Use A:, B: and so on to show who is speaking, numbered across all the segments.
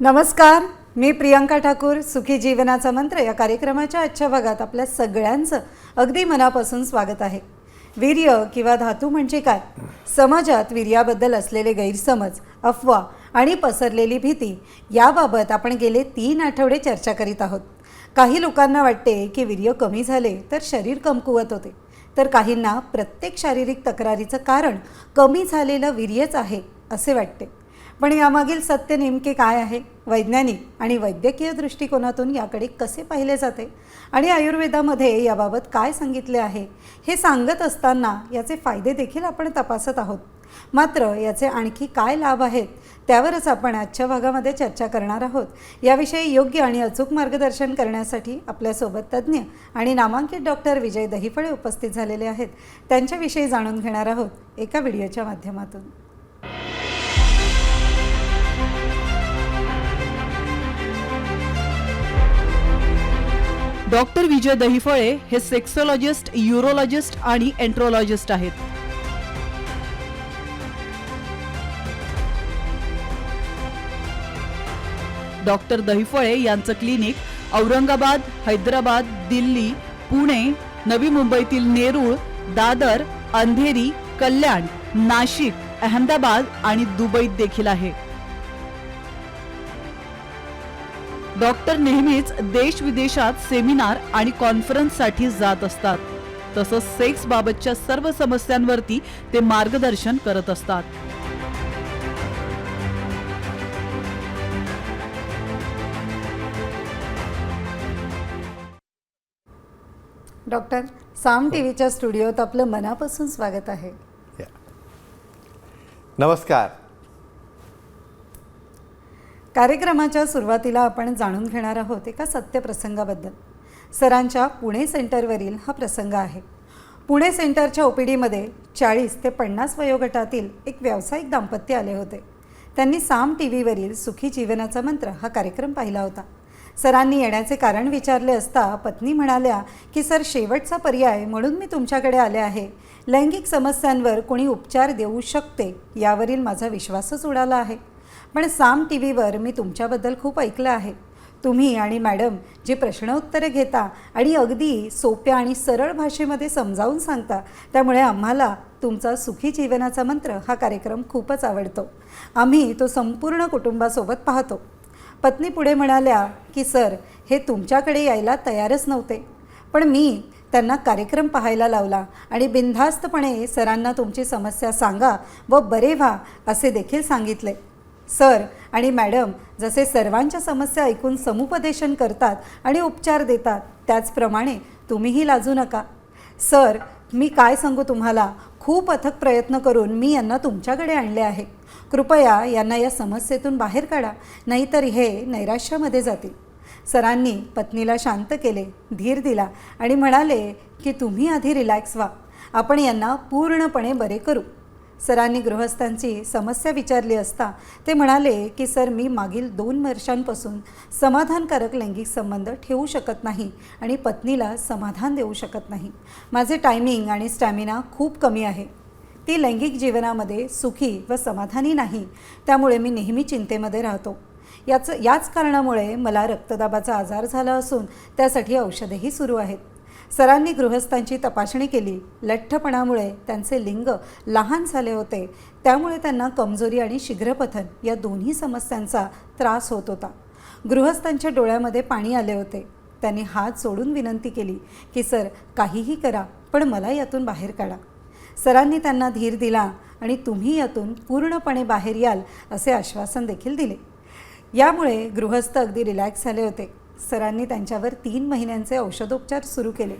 A: नमस्कार, मी प्रियंका ठाकूर. सुखी जीवनाचा मंत्र या कार्यक्रमाच्या आजच्या भागात आपल्या सगळ्यांचं अगदी मनापासून स्वागत आहे. वीर्य किंवा धातू म्हणजे काय? समाजात वीर्याबद्दल असलेले गैरसमज, अफवा आणि पसरलेली भीती याबाबत आपण गेले 3 आठवडे चर्चा करीत आहोत. काही लोकांना वाटते की वीर्य कमी झाले तर शरीर कमकुवत होते, तर काहींना प्रत्येक शारीरिक तक्रारीचं कारण कमी झालेलं वीर्यच आहे असे वाटते. पण यामागील सत्य नेमके काय आहे? वैज्ञानिक आणि वैद्यकीय दृष्टिकोनातून याकडे कसे पाहिले जाते आणि आयुर्वेदामध्ये याबाबत काय सांगितले आहे हे सांगत असताना याचे फायदे देखील आपण तपासत आहोत. मात्र याचे आणखी काय लाभ आहेत त्यावरच आपण आजच्या भागामध्ये चर्चा करणार आहोत. याविषयी योग्य आणि अचूक मार्गदर्शन करण्यासाठी आपल्यासोबत तज्ज्ञ आणि नामांकित डॉक्टर विजय दहिफळे उपस्थित झालेले आहेत. त्यांच्याविषयी जाणून घेणार आहोत एका व्हिडिओच्या माध्यमातून.
B: डॉक्टर विजय दहिफळे हे सेक्सोलॉजिस्ट, यूरोलॉजिस्ट आणि एंट्रोलॉजिस्ट आहेत. डॉक्टर दहिफळे यांचं क्लिनिक औरंगाबाद, हैदराबाद, दिल्ली, पुणे, नवी मुंबईतील नेरूळ, दादर, अंधेरी, कल्याण, नाशिक, अहमदाबाद आणि दुबईत देखील आहे. डॉक्टर नेहमीच देश विदेशात सेमिनार आणि कॉन्फरन्ससाठी जात असतात. तसंच सेक्स बाबतच्या सर्व समस्यांवरती ते मार्गदर्शन करत असतात.
A: डॉक्टर, साम टीव्हीच्या स्टुडिओत आपलं मनापासून स्वागत आहे.
C: नमस्कार.
A: कार्यक्रमाच्या सुरुवातीला आपण जाणून घेणार आहोत एका सत्यप्रसंगाबद्दल. सरांच्या पुणे सेंटरवरील हा प्रसंग आहे. पुणे सेंटरच्या ओपीडीमध्ये 40 ते 50 वयोगटातील एक व्यावसायिक दाम्पत्य आले होते. त्यांनी साम टीव्हीवरील सुखी जीवनाचा मंत्र हा कार्यक्रम पाहिला होता. सरांनी येण्याचे कारण विचारले असता पत्नी म्हणाल्या की सर, शेवटचा पर्याय म्हणून मी तुमच्याकडे आले आहे. लैंगिक समस्यांवर कोणी उपचार देऊ शकते यावरील माझा विश्वासच उडाला आहे. पण साम टीव्हीवर मी तुमच्याबद्दल खूप ऐकलं आहे. तुम्ही आणि मॅडम जे प्रश्न उत्तरे घेता आणि अगदी सोप्या आणि सरळ भाषेमध्ये समजावून सांगता, त्यामुळे आम्हाला तुमचा सुखी जीवनाचा मंत्र हा कार्यक्रम खूपच आवडतो. आम्ही तो संपूर्ण कुटुंबासोबत पाहतो. पत्नी पुढे म्हणाल्या की सर, हे तुमच्याकडे यायला तयारच नव्हते, पण मी त्यांना कार्यक्रम पाहायला लावला आणि बिनधास्तपणे सरांना तुमची समस्या सांगा व बरे व्हा असे देखील सांगितले. सर आणि मॅडम जसे सर्वांच्या समस्या ऐकून समुपदेशन करतात आणि उपचार देतात, त्याचप्रमाणे तुम्हीही लाजू नका. सर, मी काय सांगू तुम्हाला, खूप अथक प्रयत्न करून मी यांना तुमच्याकडे आणले आहे. कृपया यांना या समस्येतून बाहेर काढा, नाहीतर हे नैराश्यामध्ये जातील. सरांनी पत्नीला शांत केले, धीर दिला आणि म्हणाले की तुम्ही आधी रिलॅक्स व्हा, आपण यांना पूर्णपणे बरे करू. सरांनी गृहस्थांची समस्या विचारली असता ते म्हणाले की सर, मी मागील 2 वर्षांपासून समाधानकारक लैंगिक संबंध ठेवू शकत नाही आणि पत्नीला समाधान देऊ शकत नाही. माझे टायमिंग आणि स्टॅमिना खूप कमी आहे. ती लैंगिक जीवनामध्ये सुखी व समाधानी नाही, त्यामुळे मी नेहमी चिंतेमध्ये राहतो. याच कारणामुळे मला रक्तदाबाचा आजार झाला असून त्यासाठी औषधेही सुरू आहेत. सरांनी गृहस्थांची तपासणी केली. लठ्ठपणामुळे त्यांचे लिंग लहान झाले होते, त्यामुळे त्यांना कमजोरी आणि शीघ्रपतन या दोन्ही समस्यांचा त्रास होत होता. गृहस्थांच्या डोळ्यामध्ये पाणी आले होते. त्यांनी हात जोडून विनंती केली की सर, काहीही करा, पण मला यातून बाहेर काढा. सरांनी त्यांना धीर दिला आणि तुम्ही यातून पूर्णपणे बाहेर याल असे आश्वासन देखील दिले. यामुळे गृहस्थ अगदी रिलॅक्स झाले होते. सरांनी त्यांच्यावर 3 महिन्यांचे औषधोपचार सुरू केले.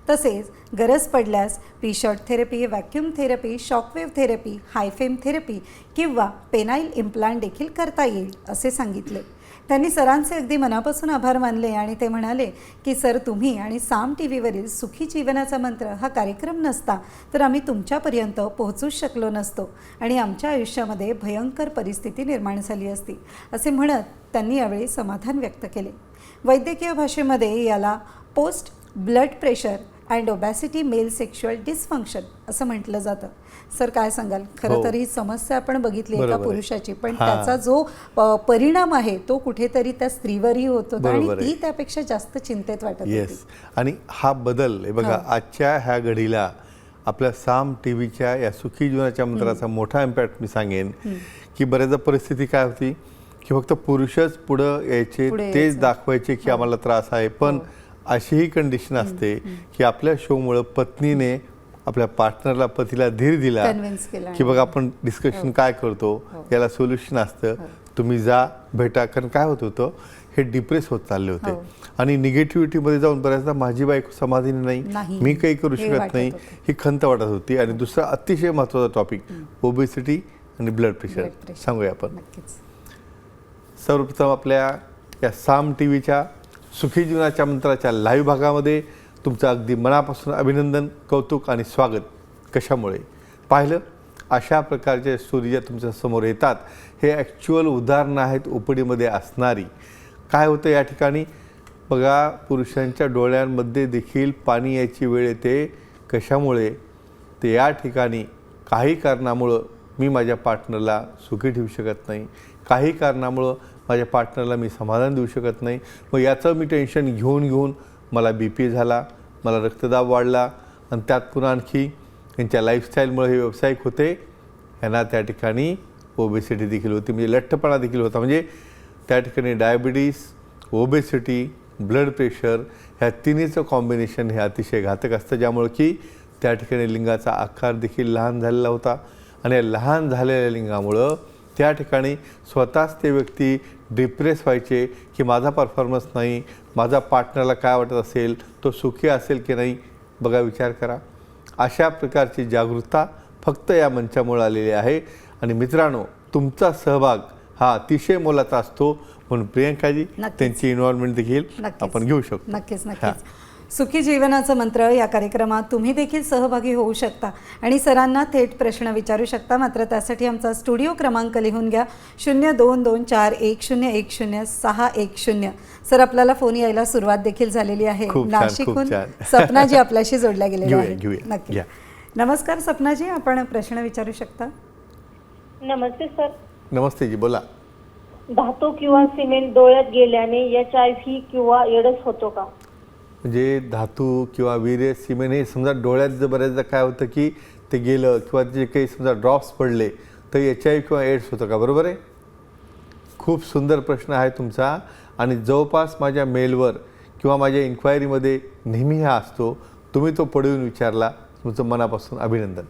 A: तसेच गरज पडल्यास P shot therapy, vacuum therapy, shockwave therapy, HIFEM therapy किंवा पेनाइल इम्प्लांट देखील करता येईल असे सांगितले. त्यांनी सरांचे अगदी मनापासून आभार मानले आणि ते म्हणाले की सर, तुम्ही आणि साम टीव्हीवरील सुखी जीवनाचा मंत्र हा कार्यक्रम नसता तर आम्ही तुमच्यापर्यंत पोहोचूच शकलो नसतो आणि आमच्या आयुष्यामध्ये भयंकर परिस्थिती निर्माण झाली असती असे म्हणत त्यांनी यावेळी समाधान व्यक्त केले. वैद्यकीय भाषेमध्ये याला post blood pressure and obesity male sexual dysfunction असं म्हटलं जातं. सर काय सांगाल? खरं तर ही समस्या आपण बघितली एका
C: बरोबर आहे.
A: पुरुषाची, पण
C: हां.
A: त्याचा जो परिणाम आहे तो कुठेतरी त्या स्त्रीवरही होत होता आणि
C: बरोबर आहे.
A: ती त्यापेक्षा जास्त चिंतेत वाटत होती.
C: येस. आणि हा बदल हे बघा आजच्या ह्या घडीला आपल्या साम टी व्हीच्या या सुखी जीवनाच्या मंत्राचा मोठा इम्पॅक्ट मी सांगेन की बऱ्याचदा परिस्थिती काय होती की फक्त पुरुषच पुढं यायचे, तेच दाखवायचे की आम्हाला त्रास आहे. पण अशीही कंडिशन असते की आपल्या शोमुळं पत्नीने आपल्या पार्टनरला, पतीला धीर दिला
A: कन्व्हिन्स केला
C: की बघा आपण डिस्कशन काय करतो, याला सोल्युशन असतं, तुम्ही जा भेटा. कारण काय होत होतं, हे डिप्रेस होत चालले होते आणि निगेटिव्हिटीमध्ये जाऊन बऱ्याचदा माझी बायको समाधानी नाही, मी काही करू शकत नाही, ही खंत वाटत होती. आणि दुसरा अतिशय महत्त्वाचा टॉपिक ओबेसिटी आणि ब्लड प्रेशर सांगूया आपण. सर्वप्रथम आपल्या या साम टी व्हीच्या सुखी जीवनाच्या मंत्राच्या लाईव्ह भागामध्ये तुमचं अगदी मनापासून अभिनंदन, कौतुक आणि स्वागत. कशामुळे पाहिलं, अशा प्रकारच्या स्टोरी ज्या तुमच्या समोर येतात हे ॲक्च्युअल उदाहरणं आहेत ओपीडीमध्ये असणारी. काय होतं या ठिकाणी बघा, पुरुषांच्या डोळ्यांमध्ये देखील पाणी यायची वेळ येते. कशामुळे? ते या ठिकाणी काही कारणामुळं मी माझ्या पार्टनरला सुखी ठेवू शकत नाही, काही कारणामुळं माझ्या पार्टनरला मी समाधान देऊ शकत नाही. मग याचं मी टेन्शन घेऊन मला BP झाला, मला रक्तदाब वाढला आणि त्यात पुन्हा आणखी यांच्या लाईफस्टाईलमुळे हे व्यावसायिक होते, यांना त्या ठिकाणी ओबेसिटी देखील होती, म्हणजे लठ्ठपणा देखील होता. म्हणजे त्या ठिकाणी डायबिटीस, ओबेसिटी, ब्लड प्रेशर ह्या तिन्हीचं कॉम्बिनेशन हे अतिशय घातक असतं, ज्यामुळे की त्या ठिकाणी लिंगाचा आकार देखील लहान झालेला होता. आणि या लहान झालेल्या लिंगामुळं त्या ठिकाणी स्वतःच ते व्यक्ती डिप्रेस व्हायचे की माझा परफॉर्मन्स नाही, माझा पार्टनरला काय वाटत असेल, तो सुखी असेल की नाही. बघा, विचार करा. अशा प्रकारची जागरूकता फक्त या मंचामुळे आलेली आहे. आणि मित्रांनो, तुमचा सहभाग हा अतिशय मोलाचा असतो, म्हणून प्रियंकाजी त्यांची इन्व्हॉल्वमेंट देखील आपण घेऊ शकतो.
A: नक्कीच. सुखी जीवनाचा मंत्र या कार्यक्रमात तुम्ही देखील सहभागी होऊ शकता आणि सरांना थेट प्रश्न विचारू शकता. मात्र त्यासाठी आमचा स्टुडिओ क्रमांक लिहून घ्या 022410100610. सर, आपल्याला फोन यायला सुरुवात देखील झालेली आहे. नाशिकहून सपनाजी आपल्याशी जोडल्या गेलेल्या आहेत. नक्की. नमस्कार सपनाजी, आपण प्रश्न विचारू शकता.
D: नमस्ते सर.
C: नमस्ते जी, बोला.
D: धातू किंवा सिमेंट डोळ्यात गेल्याने HIV किंवा एड्स होतो का?
C: म्हणजे धातू किंवा वीर्य, सिमेंट हे समजा डोळ्यात जर बऱ्याचदा काय होतं की ते गेलं किंवा जे काही समजा ड्रॉप्स पडले तर HIV किंवा एड्स होतं का? बरोबर आहे. खूप सुंदर प्रश्न आहे तुमचा आणि जवळपास माझ्या मेलवर किंवा माझ्या इन्क्वायरीमध्ये नेहमी हा असतो. तुम्ही तो पडून विचारला, तुमचं मनापासून अभिनंदन.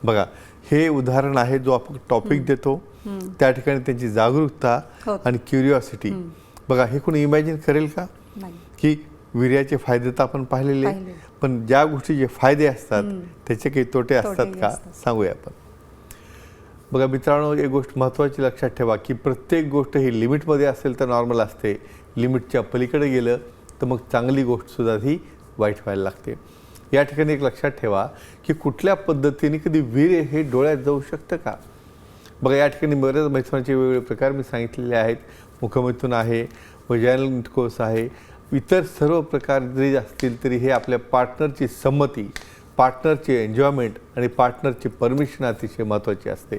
C: बघा, हे उदाहरण आहे जो आपण टॉपिक देतो त्या ठिकाणी त्यांची जागरूकता आणि क्युरिओसिटी. बघा, हे कोणी इमॅजिन करेल का की वीर्याचे फायदे तर आपण पाहिलेले, पण ज्या गोष्टीचे फायदे असतात त्याचे काही तोटे असतात का? सांगूया आपण. बघा मित्रांनो, एक गोष्ट महत्त्वाची लक्षात ठेवा की प्रत्येक गोष्ट ही लिमिटमध्ये असेल तर नॉर्मल असते, लिमिटच्या पलीकडे गेलं तर मग चांगली गोष्टसुद्धा ही वाईट व्हायला लागते. या ठिकाणी एक लक्षात ठेवा की कुठल्या पद्धतीने कधी वीर्य हे डोळ्यात जाऊ शकतं का? बघा, या ठिकाणी बरेच मैथुनाचे वेगवेगळे प्रकार मी सांगितलेले आहेत. मुखमैथुन आहे, वजायनल इंटरकोर्स आहे, इतर सर्व प्रकार जरी असतील तरी हे आपल्या पार्टनरची संमती, पार्टनरची एन्जॉयमेंट आणि पार्टनरची परमिशन अतिशय महत्त्वाची असते.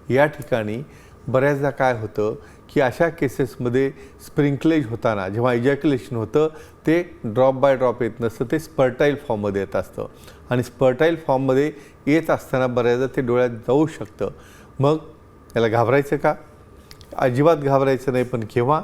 C: या ठिकाणी बऱ्याचदा काय होतं की अशा केसेसमध्ये स्प्रिंकलेज होताना जेव्हा इजॅक्युलेशन होतं ते ड्रॉप बाय ड्रॉप येत नसतं, ते स्पर्टाईल फॉर्ममध्ये येत असतं आणि स्पर्टाईल फॉर्ममध्ये येत असताना बऱ्याचदा ते डोळ्यात जाऊ शकतं. मग याला घाबरायचं का? अजिबात घाबरायचं नाही. पण केव्हा?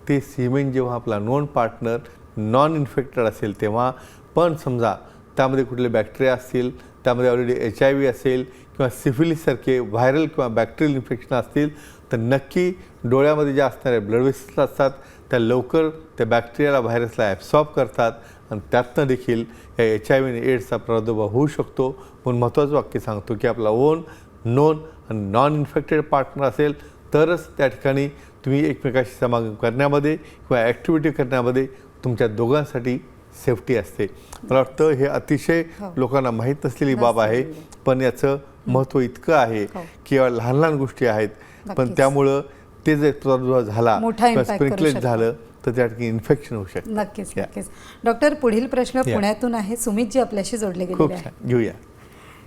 C: ते सिमेंट जेव्हा आपला नॉन पार्टनर नॉन इन्फेक्टेड असेल तेव्हा. पण समजा त्यामध्ये कुठले बॅक्टेरिया असतील, त्यामध्ये ऑलरेडी HIV असेल किंवा सिफिलिससारखे व्हायरल किंवा बॅक्टेरियल इन्फेक्शन असतील तर नक्की डोळ्यामध्ये ज्या असणाऱ्या ब्लड वेसल्स असतात त्या लवकर त्या बॅक्टेरियाला, व्हायरसला ॲब्सॉर्ब करतात आणि त्यातनं देखील या HIV आणि एड्सचा प्रादुर्भाव होऊ शकतो. पण महत्त्वाचं वाक्य सांगतो की आपला ओन, नोन आणि नॉन इन्फेक्टेड पार्टनर असेल तरच त्या ठिकाणी तुम्ही एकमेकाशी समागम करण्यामध्ये किंवा ॲक्टिव्हिटी करण्यामध्ये तुमच्या दोघांसाठी सेफ्टी असते. मला वाटतं हे अतिशय लोकांना माहीत नसलेली बाब आहे, पण याचं महत्त्व इतकं आहे की लहान लहान गोष्टी आहेत पण त्यामुळं ते जर प्रादुर्भाव झाला किंवा स्प्रिंकलेज झालं तर त्या ठिकाणी इन्फेक्शन होऊ शकतं.
A: नक्कीच
C: या.
A: नक्कीच. डॉक्टर, पुढील प्रश्न
C: या.
A: पुण्यातून आहे. सुमितजी आपल्याशी जोडले
C: खूप
A: गेलेले आहे.
C: छान, घेऊया.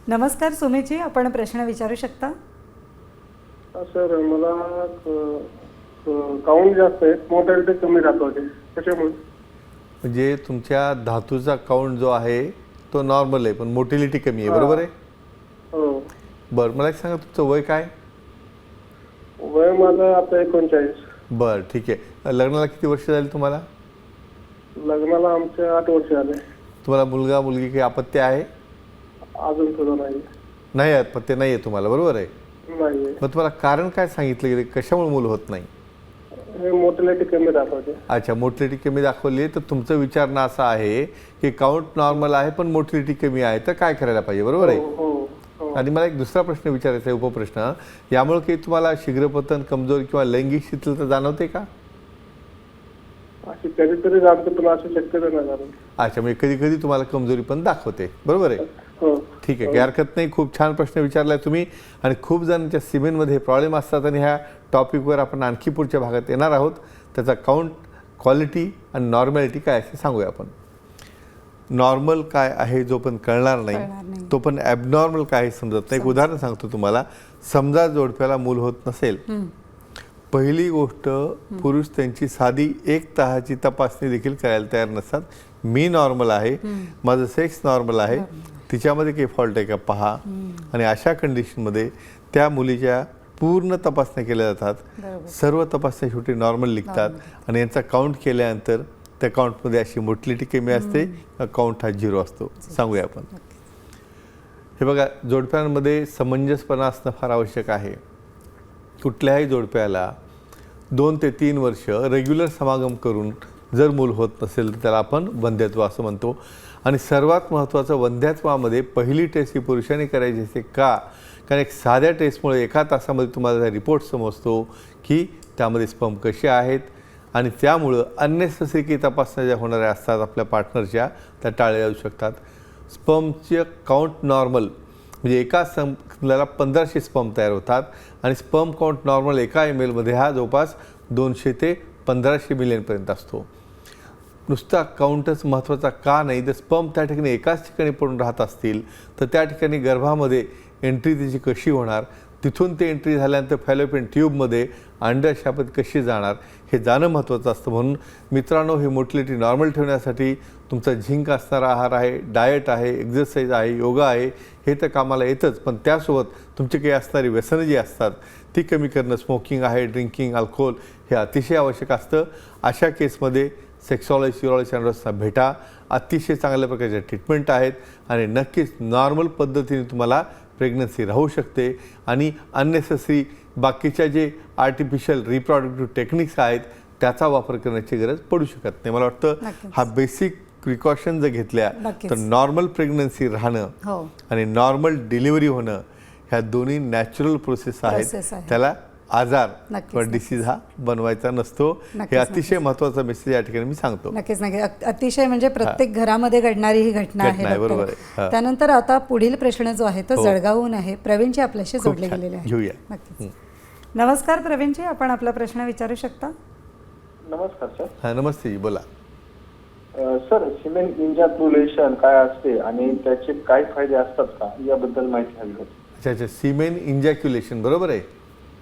A: नमस्कार सुमितजी, आपण प्रश्न विचारू शकता.
E: सर मला काउंट जास्त आहे, मोर्टॅलिटी कमी राहतो त्याच्यामुळे.
C: म्हणजे तुमच्या धातूचा काउंट जो आहे तो नॉर्मल आहे पण मोटिलिटी कमी आहे, बरोबर आहे?
E: हो.
C: बरं, मला एक सांगा तुमचं वय काय?
E: वय माझं आता 39.
C: बरं, ठीक आहे. लग्नाला किती वर्ष झाली तुम्हाला?
E: लग्नाला आमचे 8 वर्ष झाले.
C: तुम्हाला मुलगा मुलगी काही अपत्य आहे?
E: अजून सुद्धा नाही.
C: नाही, अपत्य नाही आहे तुम्हाला, बरोबर आहे?
E: नाही.
C: मग तुम्हाला कारण काय सांगितलं गेलं, कशामुळे मूल होत नाही?
E: हे मोर्टॅलिटी कमी राहतो.
C: अच्छा, मोटिलिटी कमी दाखवली तर तुमचं विचारणं असं आहे की काउंट नॉर्मल आहे पण मोटिलिटी कमी आहे, तर काय करायला पाहिजे, बरोबर आहे?
E: हो.
C: आणि मला एक दुसरा प्रश्न विचारायचा आहे, उपप्रश्न. यामुळे काही तुम्हाला शीघ्रपतन, कमजोरी किंवा लैंगिक शिथिलता जाणवते का?
E: अशी कधीतरी जाणतो पण अशी शक्यता नाही झाली.
C: अच्छा, म्हणजे कधी कधी तुम्हाला कमजोरी पण दाखवते, बरोबर आहे?
E: हो.
C: ठीक आहे, काही हरकत नाही. खूप छान प्रश्न विचारलाय तुम्ही. आणि खूप जणांच्या सिमेंटमध्ये प्रॉब्लेम असतात आणि ह्या टॉपिकवर आपण आणखी पुढच्या भागात येणार आहोत. त्याचा काउंट, क्वालिटी आणि नॉर्मॅलिटी काय असे सांगूया आपण. नॉर्मल काय आहे जो पण कळणार
A: कळणार
C: नाही,
A: नाही.
C: तो पण ॲबनॉर्मल काय हे समजत नाही. एक उदाहरण सांगतो तुम्हाला. समजा जोडप्याला मूल होत नसेल, पहिली गोष्ट, पुरुष त्यांची साधी 1 तहाची तपासणी देखील करायला तयार नसतात. मी नॉर्मल आहे, माझं सेक्स नॉर्मल आहे, तिच्यामध्ये काही फॉल्ट आहे का पहा. आणि अशा कंडिशनमध्ये त्या मुलीच्या पूर्ण तपासण्या केल्या जातात. सर्व तपासण्या शेवटी नॉर्मल निघतात आणि यांचा काउंट केल्यानंतर त्या काउंटमध्ये अशी मोटिलिटी कमी असते, काउंट हा 0 असतो. सांगूया आपण. हे बघा, जोडप्यांमध्ये समंजसपणा असणं फार आवश्यक आहे. कुठल्याही जोडप्याला 2 ते 3 वर्ष रेग्युलर समागम करून जर मूल होत नसेल तर त्याला आपण वंध्यत्व असं म्हणतो. आणि सर्वात महत्त्वाचं, वंध्यत्वामध्ये पहिली टेस्ट ही पुरुषांनी करायची असते. का? कारण एक साध्या टेस्टमुळे 1 तासामध्ये तुम्हाला रिपोर्ट समजतो की त्यामध्ये स्पर्म कसे आहेत आणि त्यामुळं अननेसेसरी काही तपासण्या ज्या होणाऱ्या असतात आपल्या पार्टनरच्या, त्या टाळल्या जाऊ शकतात. स्पर्मचे काउंट नॉर्मल म्हणजे एका समला 1500 स्पर्म तयार होतात आणि स्पर्म काउंट नॉर्मल एका ml मध्ये हा जवळपास 200 ते 1500 मिलियनपर्यंत असतो. नुसता काउंटच महत्त्वाचा का नाही, तर स्पर्म त्या ठिकाणी एकाच ठिकाणी पडून राहत असतील तर त्या ठिकाणी गर्भामध्ये एंट्री त्याची कशी होणार, तिथून ते एंट्री झाल्यानंतर फॅलोपियन ट्यूबमध्ये अंडाशयात कशी जाणार हे जाणं महत्त्वाचं असतं. म्हणून मित्रांनो, ही मोटिलिटी नॉर्मल ठेवण्यासाठी तुमचा झिंक असणारा आहार आहे, डाएट आहे, एक्झरसाईज आहे, योगा आहे, हे तर कामाला येतच. पण त्यासोबत तुमची काही असणारी व्यसनं जी असतात ती कमी करणं, स्मोकिंग आहे, ड्रिंकिंग, अल्कोहोल हे अतिशय आवश्यक असतं. अशा केसमध्ये सेक्सॉलॉजिस्ट, युरॉलॉजिस्ट यांना भेटा. अतिशय चांगल्या प्रकारच्या ट्रीटमेंट आहेत आणि नक्कीच नॉर्मल पद्धतीने तुम्हाला प्रेग्नन्सी राहू शकते. आणि अननेसेसरी बाकीच्या जे आर्टिफिशियल रिप्रोडक्टिव्ह टेक्निक्स आहेत त्याचा वापर करण्याची गरज पडू शकत नाही. मला वाटतं हा बेसिक प्रिकॉशन जर घेतल्या तर नॉर्मल प्रेग्नन्सी राहणं आणि नॉर्मल डिलिव्हरी होणं ह्या दोन्ही नॅचरल प्रोसेस आहेत. त्याला आजार किंवा डिसीज हा बनवायचा नसतो. हे अतिशय महत्त्वाचा मेसेज या ठिकाणी मी सांगतो.
A: नक्कीच नक्कीच. अतिशय म्हणजे प्रत्येक घरामध्ये घडणारी ही घटना आहे.
C: बरोबर आहे.
A: त्यानंतर आता पुढील प्रश्न जो आहे तो जळगावहून आहे. प्रवीणजी आपल्याशी जोडले गेलेले आहे.
C: घेऊया.
A: नक्कीच. नमस्कार प्रवीणजी, आपण आपला प्रश्न विचारू शकता.
E: नमस्कार सर.
C: हां, नमस्ते जी, बोला.
E: सर, सिमेन इंजॅक्युलेशन काय असते आणि त्याचे काय फायदे असतात का, याबद्दल माहिती हवी होती.
C: अच्छा अच्छा, सिमेन इंजॅक्युलेशन, बरोबर आहे?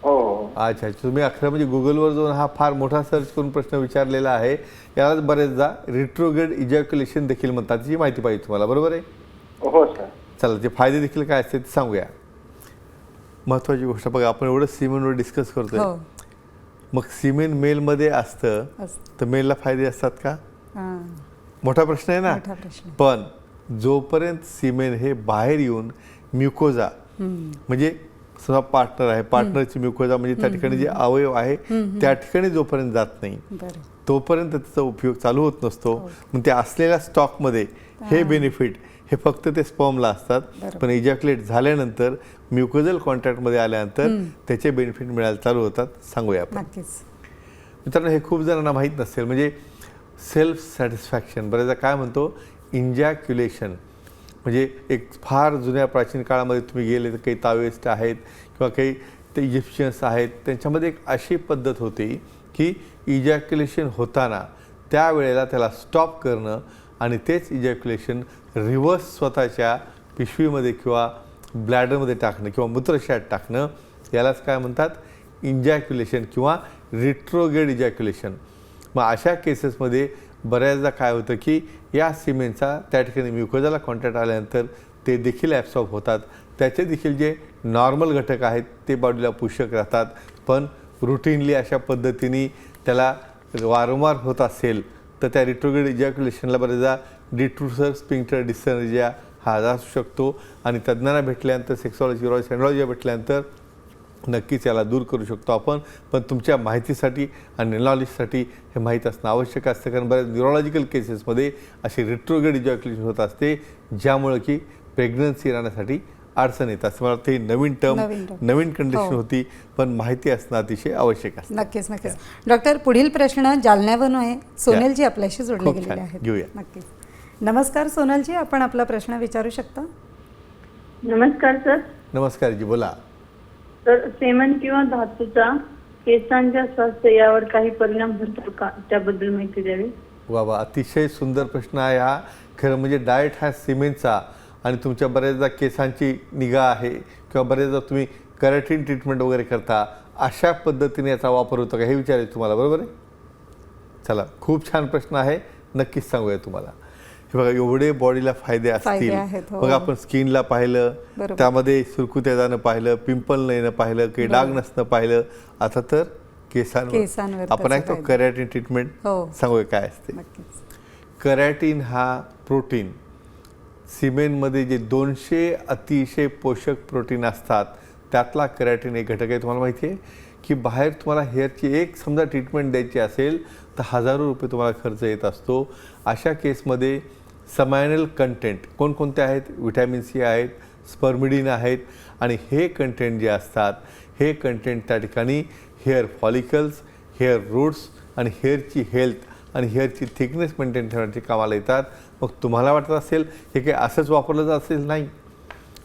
E: हो.
C: अच्छा, तुम्ही अखरं म्हणजे गुगलवर जाऊन हा फार मोठा सर्च करून प्रश्न विचारलेला आहे. यालाच बरेचदा रिट्रोग्रेड इजॅक्युलेशन देखील म्हणतात. त्याची माहिती पाहिजे तुम्हाला, बरोबर आहे?
E: हो सर.
C: चला, ते फायदे देखील काय असते ते सांगूया. महत्त्वाची गोष्ट बघा, आपण एवढं सिमेनवर डिस्कस करतोय, मग सिमेन मेलमध्ये असतं तर मेलला फायदे असतात का? मोठा प्रश्न आहे ना. पण जोपर्यंत सिमेन हे बाहेर येऊन म्युकोजा म्हणजे समजा पार्टनर आहे, पार्टनरची म्युकोजा म्हणजे त्या ठिकाणी जे अवयव आहे त्या ठिकाणी जोपर्यंत जात नाही तोपर्यंत त्याचा उपयोग चालू होत नसतो. मग त्या असलेल्या स्टॉकमध्ये हे बेनिफिट हे फक्त ते स्पर्मला असतात. पण इजॅक्युलेट झाल्यानंतर म्युकोजल कॉन्टॅक्टमध्ये आल्यानंतर त्याचे बेनिफिट मिळायला चालू होतात. सांगूया आपण. मित्रांनो, हे खूप जणांना माहीत नसेल. म्हणजे सेल्फ सॅटिस्फॅक्शन, बरेचदा काय म्हणतो इंजॅक्युलेशन, म्हणजे एक फार जुन्या प्राचीन काळामध्ये तुम्ही गेले तर काही तावेस्ट आहेत किंवा काही ते इजिप्शियन्स आहेत, त्यांच्यामध्ये एक अशी पद्धत होती की इजॅक्युलेशन होताना त्यावेळेला त्याला स्टॉप करणं आणि तेच इजॅक्युलेशन रिव्हर्स स्वतःच्या पिशवीमध्ये किंवा ब्लॅडरमध्ये टाकणं किंवा मूत्रशयात टाकणं, यालाच काय म्हणतात, इंजॅक्युलेशन किंवा रिट्रोग्रेड इजॅक्युलेशन. मग अशा केसेसमध्ये बऱ्याचदा काय होतं की या सिमेनचा त्या ठिकाणी म्युकोजाला कॉन्टॅक्ट आल्यानंतर ते देखील ॲब्सॉर्ब होतात. त्याचे देखील जे नॉर्मल घटक आहेत ते बॉडीला पोषक राहतात. पण रुटीनली अशा पद्धतीने त्याला वारंवार होत असेल तर त्या रिट्रोग्रेड इजॅक्युलेशनला बरेचदा डिट्रुसर स्पिंक्टर डिस्सर्जिया हा आजार असू शकतो. आणि तज्ज्ञांना भेटल्यानंतर, सेक्सॉलॉजी, युरॉलॉजी, एंड्रॉलॉजी भेटल्यानंतर नक्कीच याला दूर करू शकतो आपण. पण तुमच्या माहितीसाठी आणि नॉलेजसाठी हे माहीत असणं आवश्यक असतं, कारण बऱ्याच न्यूरोलॉजिकल केसेसमध्ये अशी रिट्रोग्रेड इजॅक्युलेशन होत असते, ज्यामुळे की प्रेग्नन्सी राहण्यासाठी अडचण येत असते. मला वाटतं ही नवीन कंडिशन होती, पण माहिती असणं अतिशय आवश्यक असतं.
A: नक्कीच नक्कीच. डॉक्टर, पुढील प्रश्न जालन्यावरून आहे. सोनलजी आपल्याशी जोडले
C: खूप
A: गेलेले
C: छान.
A: आहेत.
C: घेऊया.
A: नक्कीच. नमस्कार सोनलजी, आपण आपला प्रश्न विचारू शकता.
D: नमस्कार सर.
C: नमस्कार जी, बोला.
D: तर सेमन किंवा धातूचा केसांच्या स्वास्थ्य यावर काही परिणाम होतो का, त्याबद्दल माहिती द्यावी.
C: वा, अतिशय सुंदर प्रश्न आहे हा. खरं म्हणजे डाएट हा सिमेंटचा आणि तुमच्या बऱ्याचदा केसांची निगा आहे किंवा बऱ्याचदा तुम्ही केराटिन ट्रीटमेंट वगैरे करता, अशा पद्धतीने याचा वापर होतो का हे विचारायचं तुम्हाला, बरोबर आहे? चला, खूप छान प्रश्न आहे, नक्कीच सांगूया तुम्हाला. हे बघा, एवढे बॉडीला फायदे असतील.
A: हो.
C: बघा, आपण स्किनला पाहिलं, त्यामध्ये सुरकुत्या जाणं पाहिलं, पिंपल नाही येणं पाहिलं, काही डाग नसणं पाहिलं. आता तर केसांवर आपण ऐकतो केराटिन ट्रीटमेंट. सांगूया काय असते. केराटिन हा प्रोटीन, सिमेंटमध्ये जे 200 अतिशय पोषक प्रोटीन असतात त्यातला केराटिन एक घटक आहे. तुम्हाला माहिती आहे की बाहेर तुम्हाला हेअरची एक समजा ट्रीटमेंट द्यायची असेल तर हजारो रुपये तुम्हाला खर्च येत असतो. अशा केसमध्ये समायनल कंटेंट कोणकोणते आहेत? व्हिटॅमिन सी आहेत, स्पर्मिडिन आहेत. आणि हे कंटेंट जे असतात, हे कंटेंट त्या ठिकाणी हेअर फॉलिकल्स, हेअर रूट्स आणि हेअरची हेल्थ आणि हेअरची थिकनेस मेंटेन ठेवण्याची कामाला येतात. मग तुम्हाला वाटत असेल हे काही असंच वापरलं जात असेल? नाही,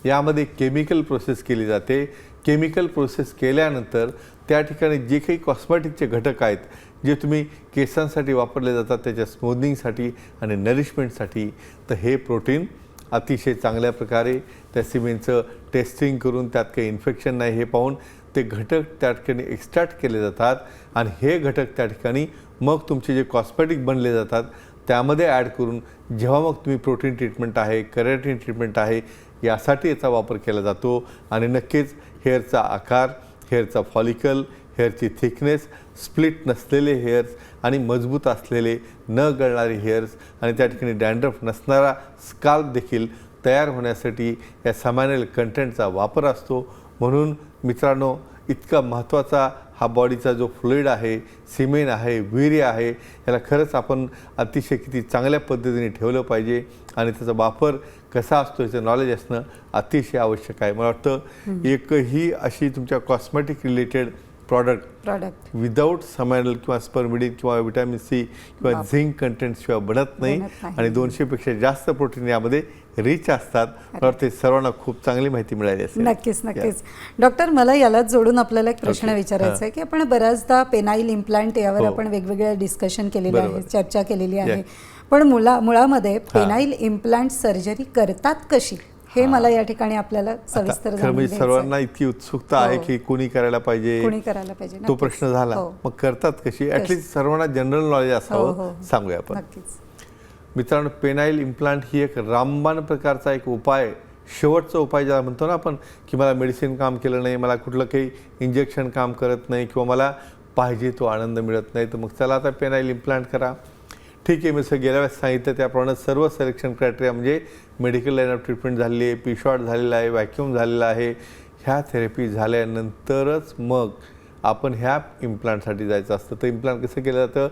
C: यामध्ये केमिकल प्रोसेस केली जाते. केमिकल प्रोसेस केल्यानंतर त्या ठिकाणी जे काही कॉस्मेटिकचे घटक आहेत, जे तुम्ही केसांसाठी वापरले जातात त्याच्या स्मूथनिंगसाठी आणि नरिशमेंटसाठी, तर हे प्रोटीन अतिशय चांगल्या प्रकारे त्या सिमेंटचं टेस्टिंग करून त्यात काही इन्फेक्शन नाही हे पाहून ते घटक त्या ठिकाणी एक्स्ट्रॅक्ट केले जातात. आणि हे घटक त्या ठिकाणी मग तुमचे जे कॉस्मेटिक बनले जातात त्यामध्ये ॲड करून जेव्हा मग तुम्ही प्रोटीन ट्रीटमेंट आहे, केराटिन ट्रीटमेंट आहे, यासाठी याचा वापर केला जातो. आणि नक्कीच हेअरचा आकार, हेअरचा फॉलिकल, हेअरची थिकनेस, स्प्लिट नसलेले हेअर्स आणि मजबूत असलेले न गळणारे हेअर्स आणि त्या ठिकाणी डॅन्ड्रफ नसणारा स्काल्प देखील तयार होण्यासाठी या समायनल कंटेंटचा वापर असतो. म्हणून मित्रांनो, इतका महत्त्वाचा हा बॉडीचा जो फ्लुइड आहे, सिमेन आहे, वीर्य आहे, याला खरंच आपण अतिशय किती चांगल्या पद्धतीने ठेवलं पाहिजे. आणि त्याचा वापर कसा असतो याचं नॉलेज असणं अतिशय आवश्यक आहे. मला वाटतं एकही अशी तुमच्या कॉस्मेटिक रिलेटेड प्रॉडक्ट विदाऊट समायनल किंवा स्पर्मिडिन किंवा विटॅमिन सी किंवा झिंक कंटेंट शिवाय बनत नाही. आणि 200पेक्षा जास्त प्रोटीन यामध्ये रिच असतात. मला वाटते सर्वांना खूप चांगली माहिती मिळाली असेल.
A: नक्कीच. डॉक्टर, मला यालाच जोडून आपल्याला एक प्रश्न विचारायचा आहे की आपण बऱ्याचदा पेनाईल इम्प्लांट यावर आपण वेगवेगळ्या डिस्कशन केलेले आहे, चर्चा केलेली आहे. पण मुळामध्ये पेनाईल इम्प्लांट सर्जरी करतात कशी, हे मला या ठिकाणी आपल्याला सविस्तर
C: म्हणजे सर्वांना इतकी उत्सुकता आहे की कोणी करायला पाहिजे, तो प्रश्न झाला. मग करतात कशी, ॲटलिस्ट सर्वांना जनरल नॉलेज असावं, सांगूया आपण. मित्रांनो, पेनाईल इम्प्लांट ही एक रामबाण प्रकारचा एक उपाय, शेवटचा उपाय ज्याला म्हणतो ना आपण, की मला मेडिसिन काम केलं नाही, मला कुठलं काही इंजेक्शन काम करत नाही किंवा मला पाहिजे तो आनंद मिळत नाही, तर मग चला आता पेनाईल इम्प्लांट करा. ठीक आहे, मी गेल्या वेळेस सांगितलं त्याप्रमाणे सर्व सिलेक्शन क्रायटेरिया म्हणजे मेडिकल लाईन ऑफ ट्रीटमेंट झालेली आहे, पी शॉट झालेला आहे, व्हॅक्यूम झालेला आहे. ह्या थेरपी झाल्यानंतरच मग आपण ह्या इम्प्लांटसाठी जायचं असतं. तर इम्प्लांट कसं केलं जातं?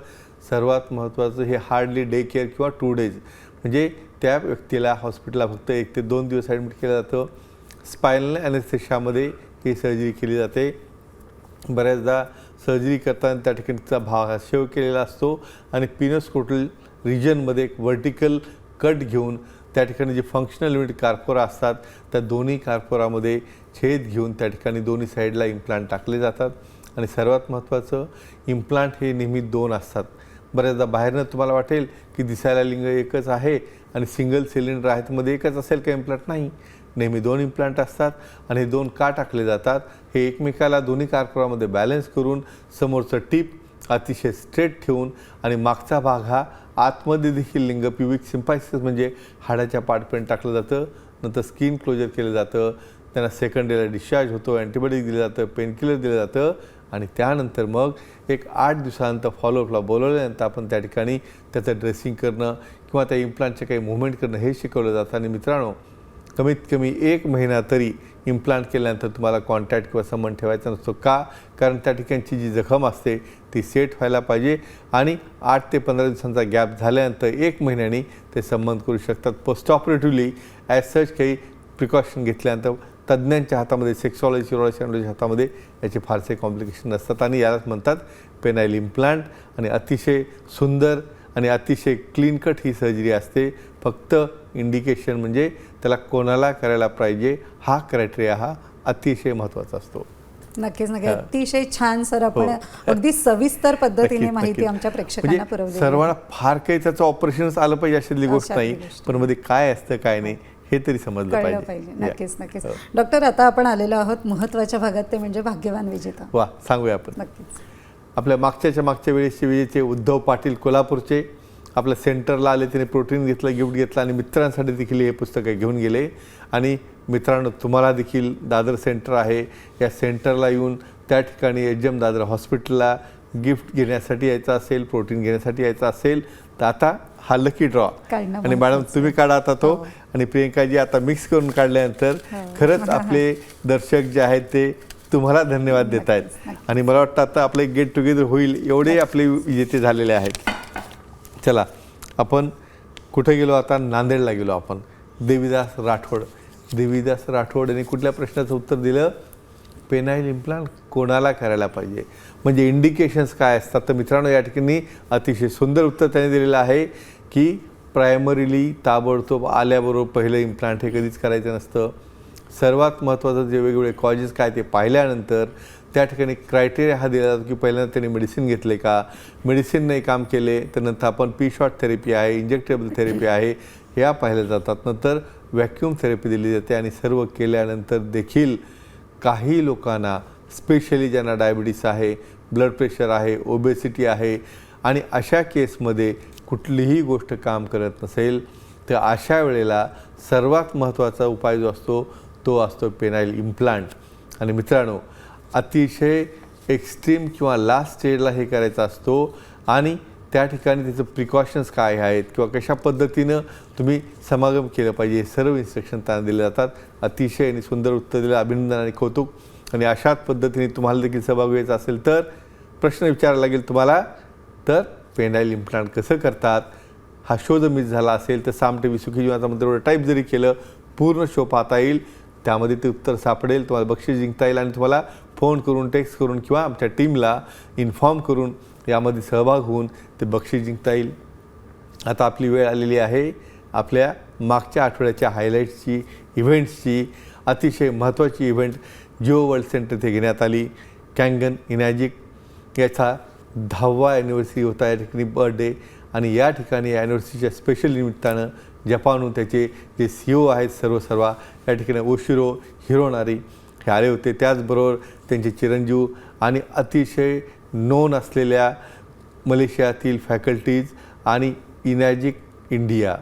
C: सर्वात महत्त्वाचं हे हार्डली डे केअर किंवा 2 डेज, म्हणजे त्या व्यक्तीला हॉस्पिटलला फक्त 1 ते 2 दिवस ॲडमिट केलं जातं. स्पायनल ॲनेस्थेशियामध्ये ही सर्जरी केली जाते. बऱ्याचदा सर्जरी करताना त्या ठिकाणचा भाग हा शेव केलेला असतो आणि पिनोस्कोटल रिजनमध्ये एक व्हर्टिकल कट घेऊन त्या ठिकाणी जे फंक्शनल युनिट कार्पोरा असतात त्या दोन्ही कार्पोरामध्ये छेद घेऊन त्या ठिकाणी दोन्ही साईडला इम्प्लांट टाकले जातात. आणि सर्वात महत्त्वाचं इम्प्लांट हे नेहमी 2 असतात. बऱ्याचदा बाहेरनं तुम्हाला वाटेल की दिसायला लिंग एकच आहे आणि सिंगल सिलेंडर आहे, मध्ये एकच असेल का इम्प्लांट? नाही, नेहमी 2 इम्प्लांट असतात. आणि हे 2 का टाकले जातात? हे एकमेकाला दोन्ही काळखोळामध्ये बॅलन्स करून समोरचं टीप अतिशय स्ट्रेट ठेवून आणि मागचा भाग हा आतमध्ये देखील लिंग प्युबिक सिम्पायसिस म्हणजे हाडाच्या पाठपर्यंत टाकलं जातं. नंतर स्किन क्लोजर केलं जातं, त्यांना सेकंड डेला डिस्चार्ज होतो, अँटीबायोटिक दिलं जातं, पेनकिलर दिलं जातं आणि त्यानंतर मग एक 8 दिवसानंतर फॉलोअपला बोलवल्यानंतर आपण त्या ठिकाणी त्याचं ड्रेसिंग करणं किंवा त्या इम्प्लांटचे काही मुवमेंट करणं हे शिकवलं जातं. आणि मित्रांनो, कमीत कमी 1 महिना तरी इम्प्लांट केल्यानंतर तुम्हाला कॉन्टॅक्ट किंवा संबंध ठेवायचा नसतो. का? कारण त्या ठिकाणची जी जखम असते ती सेट व्हायला पाहिजे आणि 8 ते 15 दिवसांचा गॅप झाल्यानंतर 1 महिन्याने ते संबंध करू शकतात. पोस्ट ऑपरेटिव्हली ॲज सच काही प्रिकॉशन घेतल्यानंतर तज्ज्ञांच्या हातामध्ये, सेक्सॉलॉजी न्यूरोलॉजीच्या हातामध्ये याचे फारसे कॉम्प्लिकेशन नसतात आणि यालाच म्हणतात पेनाइल इम्प्लांट. आणि अतिशय सुंदर आणि अतिशय क्लीन कट ही सर्जरी असते. फक्त इंडिकेशन म्हणजे त्याला कोणाला करायला पाहिजे हा क्रायटेरिया हा अतिशय महत्त्वाचा असतो.
A: नक्कीच नक्की. अतिशय छान सर, आपण अगदी सविस्तर पद्धतीने माहिती आमच्या प्रेक्षकांना पुरवली.
C: सर्वांना फार काही त्याचं ऑपरेशनच आलं पाहिजे अशातली गोष्ट नाही, पण मध्ये काय असतं काय नाही हे तरी समजलं पाहिजे.
A: नक्कीच नक्कीच. डॉक्टर, आता आपण आलेलो आहोत महत्त्वाच्या भागात, ते म्हणजे भाग्यवान विजेता.
C: वा, सांगूया आपण.
A: नक्कीच.
C: आपल्या मागच्या वेळेसचे विजेते उद्धव पाटील कोल्हापूरचे आपल्या सेंटरला आले, त्याने प्रोटीन घेतलं, गिफ्ट घेतलं आणि मित्रांसाठी देखील हे पुस्तकं घेऊन गेले. आणि मित्रांनो, तुम्हाला देखील दादर सेंटर आहे, या सेंटरला येऊन त्या ठिकाणी एचएम दादर हॉस्पिटलला गिफ्ट घेण्यासाठी यायचं असेल, प्रोटीन घेण्यासाठी यायचं असेल तर आता हा लकी ड्रॉ. आणि मॅडम तुम्ही काढा आता तो, आणि प्रियंकाजी आता मिक्स करून काढल्यानंतर खरंच आपले दर्शक जे आहेत ते तुम्हाला धन्यवाद देत आहेत. आणि मला वाटतं आता आपलं एक गेट टुगेदर होईल एवढे आपले विजेते झालेले आहेत. चला, आपण कुठे गेलो आता? नांदेडला गेलो आपण. देवीदास राठोड यांनी कुठल्या प्रश्नाचं उत्तर दिलं? पेनाइल इम्प्लांट कोणाला करायला पाहिजे, म्हणजे इंडिकेशन्स काय असतात. तर मित्रांनो, या ठिकाणी अतिशय सुंदर उत्तर त्याने दिलेलं आहे की प्रायमरीली ताबडतोब आल्याबरोबर पहिलं इम्प्लांट हे कधीच करायचं नसतं. सर्वात महत्त्वाचं जे वेगवेगळे कॉजेस काय ते पाहिल्यानंतर त्या ठिकाणी क्रायटेरिया हा दिला जातो की पहिल्यांदा त्यांनी मेडिसिन घेतले का, मेडिसिन नाही काम केले तर नंतर आपण पी शॉट थेरपी आहे, इंजेक्टेबल थेरपी आहे, ह्या पाहिल्या जातात. नंतर व्हॅक्यूम थेरपी दिली जाते. आणि सर्व केल्यानंतर देखील काही लोकांना, स्पेशली ज्यांना डायबिटीस आहे, ब्लड प्रेशर आहे, ओबेसिटी आहे आणि अशा केसमध्ये कुठलीही गोष्ट काम करत नसेल तर अशा वेळेला सर्वात महत्त्वाचा उपाय जो असतो तो असतो पेनाइल इम्प्लांट. आणि मित्रांनो, अतिशय एक्स्ट्रीम किंवा लास्ट स्टेजला हे करायचं असतो आणि त्या ठिकाणी त्याचं प्रिकॉशन्स काय आहेत किंवा कशा पद्धतीनं तुम्ही समागम केलं पाहिजे हे सर्व इन्स्ट्रक्शन त्यांना दिले जातात. अतिशय आणि सुंदर उत्तर दिलं, अभिनंदन आणि कौतुक. आणि अशाच पद्धतीने तुम्हाला देखील सहभाग घ्यायचा असेल तर प्रश्न विचारायला लागेल तुम्हाला, तर पेनाइल इम्प्लांट कसं करतात हा शो जर मिस झाला असेल तर साम टीव्ही सुखी जीवनाचा मंत्र टाईप जरी केलं, पूर्ण शो पाहता येईल, त्यामध्ये ते उत्तर सापडेल, तुम्हाला बक्षीस जिंकता येईल आणि तुम्हाला फोन करून, टेक्स्ट करून किंवा आमच्या टीमला इन्फॉर्म करून यामध्ये सहभाग होऊन ते बक्षीस जिंकता येईल. आता आपली वेळ आलेली आहे आपल्या मागच्या आठवड्याच्या हायलाईट्सची, इव्हेंट्सची. अतिशय महत्त्वाची इव्हेंट जिओ वर्ल्ड सेंटर इथे घेण्यात आली. कँगन इनॅजिक याचा 10वा ॲनिव्हर्सरी होता, या ठिकाणी बर्थडे. आणि या ठिकाणी ॲनिव्हर्सरीच्या स्पेशल निमित्तानं जपानहून त्याचे जे CEO आहेत सर्व या ठिकाणी ओशिरो हिरोनारी हे आले होते. त्याचबरोबर त्यांचे चिरंजीव आणि अतिशय नोन असलेल्या मलेशियातील फॅकल्टीज आणि इनॅजिक इंडिया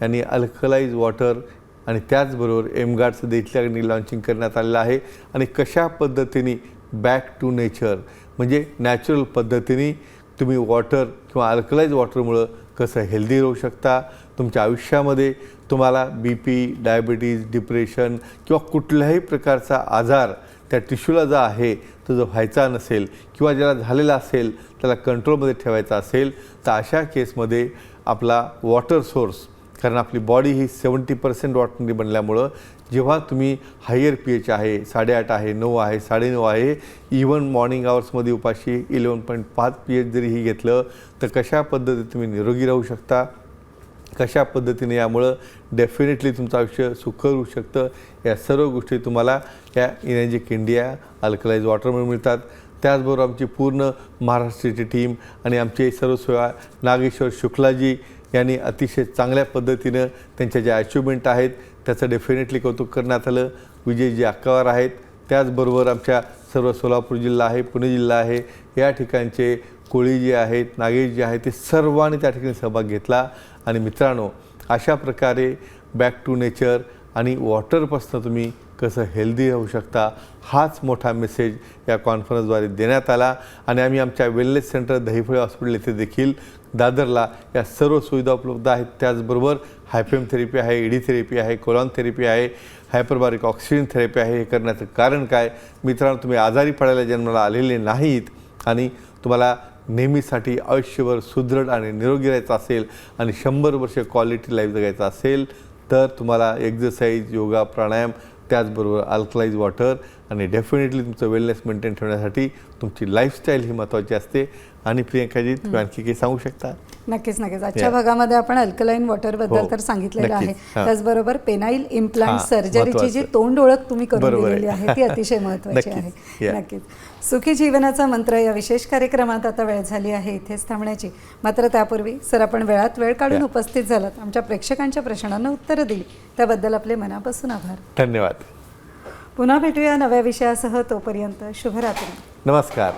C: यांनी अल्कलाइज वॉटर आणि त्याचबरोबर एमगार्डचं देखील लॉन्चिंग करण्यात आलेलं आहे. आणि कशा पद्धतीने बॅक टू नेचर म्हणजे नॅचरल पद्धतीने तुम्ही वॉटर किंवा अल्कलाइज वॉटरमुळं कसं हेल्दी राहू शकता, तुमच्या आयुष्यामध्ये तुम्हाला BP, डायबिटीज, डिप्रेशन किंवा कुठल्याही प्रकारचा आजार त्या टिश्यूला जो आहे तो जर व्हायचा नसेल किंवा ज्याला झालेला असेल त्याला कंट्रोलमध्ये ठेवायचा असेल तर अशा केसमध्ये आपला वॉटर सोर्स, कारण आपली बॉडी ही 70% वॉटरने बनल्यामुळं जेव्हा तुम्ही हायर pH आहे, 8.5 आहे, 9 आहे, 9.5 आहे, इवन मॉर्निंग आवर्समध्ये उपाशी 11.5 pH जरी ही घेतलं तर कशा पद्धतीने तुम्ही निरोगी राहू शकता, कशा पद्धतीने यामुळं डेफिनेटली तुमचं आयुष्य सुखकर होऊ शकतं. या सर्व गोष्टी तुम्हाला या इनॅजिक इंडिया अल्कलाइज वॉटरमुळे मिळतात. त्याचबरोबर आमची पूर्ण महाराष्ट्राची टीम आणि आमचे सर्व सेवा नागेश्वर शुक्लाजी यांनी अतिशय चांगल्या पद्धतीनं त्यांच्या ज्या अचिव्हमेंट आहेत त्याचं डेफिनेटली कौतुक करण्यात आलं. विजयजी अक्कावर आहेत, त्याचबरोबर आमच्या सर्व सोलापूर जिल्हा आहे, पुणे जिल्हा आहे, या ठिकाणचे कोळी जे आहेत, नागेश जे आहेत, ते सर्वांनी त्या ठिकाणी सहभाग घेतला. आणि मित्रांनो, अशा प्रकारे बॅक टू नेचर आणि वॉटरपासून तुम्ही कसं हेल्दी राहू शकता हाच मोठा मेसेज या कॉन्फरन्सद्वारे देण्यात आला. आणि आम्ही आमच्या वेलनेस सेंटर दहिफळे हॉस्पिटल येथे देखील दादरला या सर्व सुविधा उपलब्ध आहेत. त्याचबरोबर हायफेम थेरपी आहे, ईडी थेरपी आहे, कोलॉन थेरपी आहे, हायपरबारिक ऑक्सिजन थेरपी आहे. हे करण्याचं कारण काय मित्रांनो, तुम्ही आजारी पडायला जन्माला आलेले नाहीत आणि तुम्हाला नेहमीसाठी आयुष्यभर सुदृढ आणि निरोगी राहायचं असेल आणि 100 वर्ष क्वालिटी लाईफ जगायचं असेल तर तुम्हाला एक्झरसाईज, योगा, प्राणायाम, त्याचबरोबर अल्कलाइज वॉटर आणि डेफिनेटली तुमचं वेलनेस मेंटेन ठेवण्यासाठी तुमची लाईफस्टाईल ही महत्त्वाची असते. आणि प्रियंकाजी, तुम्ही आणखी काही सांगू शकता?
A: नक्कीच नक्कीच. आजच्या भागामध्ये आपण अल्कलाईन वॉटरबद्दल तर सांगितलेलं आहे, त्याचबरोबर पेनाईल इम्प्लांट सर्जरीची जी तोंड ओळख तुम्ही करून दिलेली आहे ती अतिशय महत्त्वाची आहे. नक्कीच. सुखी जीवनाचा मंत्र या विशेष कार्यक्रमात आता वेळ झाली आहे इथेच थांबण्याची. मात्र त्यापूर्वी सर, आपण वेळात वेळ काढून उपस्थित झालात, आमच्या प्रेक्षकांच्या प्रश्नांना उत्तरं दिली, त्याबद्दल आपले मनापासून आभार.
C: धन्यवाद.
A: पुन्हा भेटूया नव्या विषयासह. तोपर्यंत शुभरात्री.
C: नमस्कार.